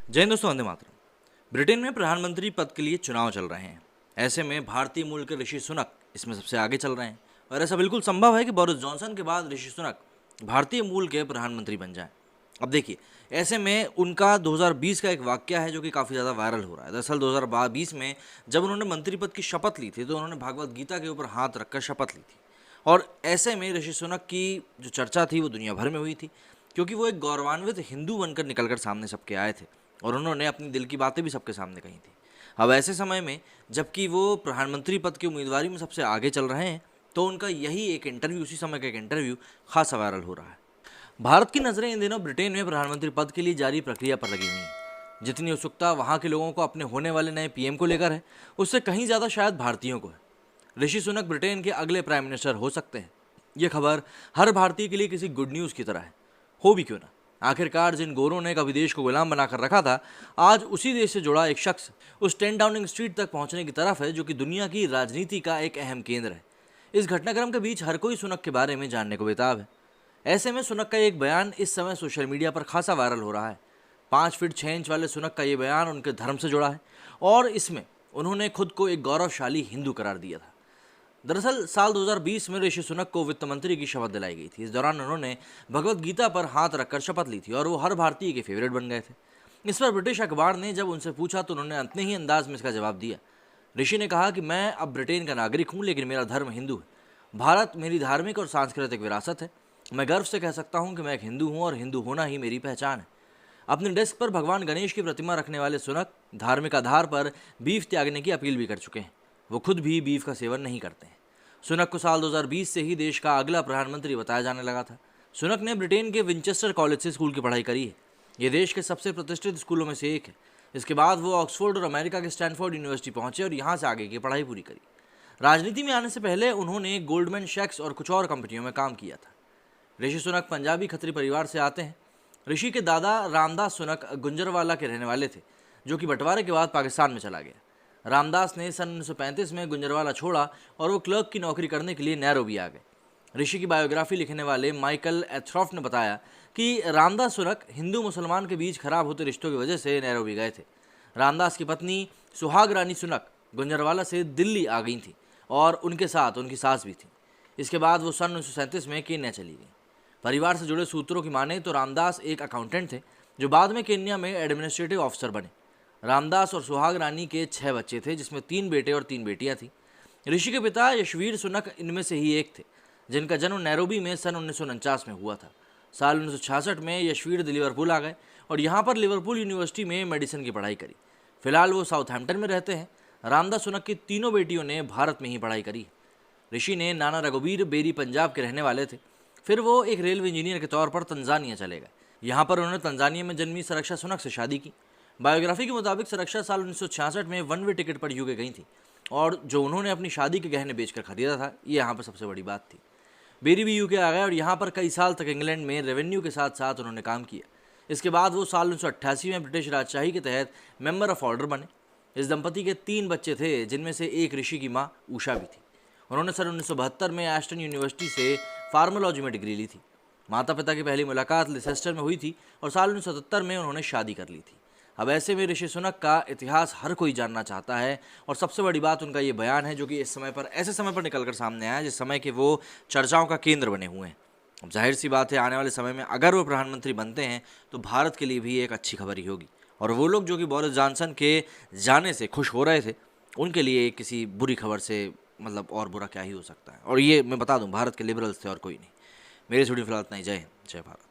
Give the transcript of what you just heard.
जय हिंद दोस्तों, वंदे मातरम। ब्रिटेन में प्रधानमंत्री पद के लिए चुनाव चल रहे हैं। ऐसे में भारतीय मूल के ऋषि सुनक इसमें सबसे आगे चल रहे हैं और ऐसा बिल्कुल संभव है कि बोरिस जॉनसन के बाद ऋषि सुनक भारतीय मूल के प्रधानमंत्री बन जाएं। अब देखिए, ऐसे में उनका 2020 का एक वाक्य है जो कि काफ़ी ज़्यादा वायरल हो रहा है। दरअसल 2020 में जब उन्होंने मंत्री पद की शपथ ली थी तो उन्होंने भागवत गीता के ऊपर हाथ रखकर शपथ ली थी। और ऐसे में ऋषि सुनक की जो चर्चा थी वो दुनिया भर में हुई थी, क्योंकि वो एक गौरवान्वित हिंदू बनकर निकलकर सामने सबके आए थे और उन्होंने अपनी दिल की बातें भी सबके सामने कही थी। अब ऐसे समय में जबकि वो प्रधानमंत्री पद की उम्मीदवारी में सबसे आगे चल रहे हैं, तो उनका यही एक इंटरव्यू, उसी समय का एक इंटरव्यू खासा वायरल हो रहा है। भारत की नज़रें इन दिनों ब्रिटेन में प्रधानमंत्री पद के लिए जारी प्रक्रिया पर लगी हुई हैं। जितनी उत्सुकता वहाँ के लोगों को अपने होने वाले नए पीएम को लेकर है, उससे कहीं ज़्यादा शायद भारतीयों को है। ऋषि सुनक ब्रिटेन के अगले प्राइम मिनिस्टर हो सकते हैं। ये खबर हर भारतीय के लिए किसी गुड न्यूज़ की तरह है। हो भी क्यों ना, आखिरकार जिन गोरों ने कभी देश को गुलाम बनाकर रखा था, आज उसी देश से जुड़ा एक शख्स उस 10 डाउनिंग स्ट्रीट तक पहुंचने की तरफ है, जो कि दुनिया की राजनीति का एक अहम केंद्र है। इस घटनाक्रम के बीच हर कोई सुनक के बारे में जानने को बेताब है। ऐसे में सुनक का एक बयान इस समय सोशल मीडिया पर खासा वायरल हो रहा है। 5 फीट 6 इंच वाले सुनक का ये बयान उनके धर्म से जुड़ा है और इसमें उन्होंने खुद को एक गौरवशाली हिंदू करार दिया था। दरअसल साल 2020 में ऋषि सुनक को वित्त मंत्री की शपथ दिलाई गई थी। इस दौरान उन्होंने भगवत गीता पर हाथ रखकर शपथ ली थी और वो हर भारतीय के फेवरेट बन गए थे। इस पर ब्रिटिश अखबार ने जब उनसे पूछा तो उन्होंने अपने ही अंदाज में इसका जवाब दिया। ऋषि ने कहा कि मैं अब ब्रिटेन का नागरिक हूँ, लेकिन मेरा धर्म हिंदू है। भारत मेरी धार्मिक और सांस्कृतिक विरासत है। मैं गर्व से कह सकता हूँ कि मैं एक हिंदू हूँ और हिंदू होना ही मेरी पहचान है। अपने डेस्क पर भगवान गणेश की प्रतिमा रखने वाले सुनक धार्मिक आधार पर बीफ त्यागने की अपील भी कर चुके हैं। वो खुद भी बीफ का सेवन नहीं करते हैं। सुनक को साल 2020 से ही देश का अगला प्रधानमंत्री बताया जाने लगा था। सुनक ने ब्रिटेन के विंचेस्टर कॉलेज से स्कूल की पढ़ाई करी है। ये देश के सबसे प्रतिष्ठित स्कूलों में से एक है। इसके बाद वो ऑक्सफोर्ड और अमेरिका के स्टैनफोर्ड यूनिवर्सिटी पहुंचे और यहाँ से आगे की पढ़ाई पूरी करी। राजनीति में आने से पहले उन्होंने गोल्डमैन सैक्स और कुछ और कंपनियों में काम किया था। ऋषि सुनक पंजाबी खत्री परिवार से आते हैं। ऋषि के दादा रामदास सुनक गुंजरवाला के रहने वाले थे, जो कि बंटवारे के बाद पाकिस्तान में चला गया। रामदास ने सन 1935 में गुंजरवाला छोड़ा और वो क्लर्क की नौकरी करने के लिए नैरोबी आ गए। ऋषि की बायोग्राफी लिखने वाले माइकल एथ्रॉफ ने बताया कि रामदास सुनक हिंदू मुसलमान के बीच खराब होते रिश्तों की वजह से नैरोबी गए थे। रामदास की पत्नी सुहाग रानी सुनक गुंजरवाला से दिल्ली आ गई थी और उनके साथ उनकी सास भी थी। इसके बाद वो सन 1937 में केन्या चली गई। परिवार से जुड़े सूत्रों की माने तो रामदास एक अकाउंटेंट थे, जो बाद में केन्या में एडमिनिस्ट्रेटिव ऑफिसर बने। रामदास और सुहाग रानी के 6 बच्चे थे, जिसमें 3 बेटे और 3 बेटियां थीं। ऋषि के पिता यशवीर सुनक इनमें से ही एक थे, जिनका जन्म नैरोबी में सन 1949 में हुआ था। साल 1966 में यशवीर लिवरपूल आ गए और यहाँ पर लिवरपूल यूनिवर्सिटी में मेडिसिन की पढ़ाई करी। फिलहाल वो साउथहैम्पटन में रहते हैं। रामदास सुनक की तीनों बेटियों ने भारत में ही पढ़ाई करी। ऋषि ने नाना रघुबीर बेरी पंजाब के रहने वाले थे। फिर वो एक रेलवे इंजीनियर के तौर पर तंजानिया चले गए। यहाँ पर उन्होंने तंजानिया में जन्मी सरक्षा सुनक से शादी की। बायोग्राफी के मुताबिक सरक्षा साल 1966 में वन वे टिकट पर यूके गई थी और जो उन्होंने अपनी शादी के गहने बेचकर खरीदा था, ये यहाँ पर सबसे बड़ी बात थी। बेरी भी यूके आ गए और यहाँ पर कई साल तक इंग्लैंड में रेवेन्यू के साथ साथ उन्होंने काम किया। इसके बाद वो साल 1988 में ब्रिटिश राजशाही के तहत मेंबर ऑफ ऑर्डर बने। इस दंपति के 3 बच्चे थे, जिनमें से एक ऋषि की माँ उषा भी थी। उन्होंने सन 1972 में एस्टन यूनिवर्सिटी से फार्मालॉजी में डिग्री ली थी। माता पिता की पहली मुलाकात लिसेस्टर में हुई थी और साल 1977 में उन्होंने शादी कर ली थी। अब ऐसे में ऋषि सुनक का इतिहास हर कोई जानना चाहता है और सबसे बड़ी बात उनका ये बयान है, जो कि इस समय पर ऐसे समय पर निकल कर सामने आया जिस समय के वो चर्चाओं का केंद्र बने हुए हैं। अब जाहिर सी बात है, आने वाले समय में अगर वो प्रधानमंत्री बनते हैं तो भारत के लिए भी एक अच्छी खबर ही होगी। और वो लोग जो कि बोरिस जॉनसन के जाने से खुश हो रहे थे, उनके लिए किसी बुरी खबर से मतलब और बुरा क्या ही हो सकता है। और ये मैं बता दूं, भारत के लिबरल्स थे और कोई नहीं। मेरे स्टूडियो फिलहाल इतना ही। जय हिंद, जय भारत।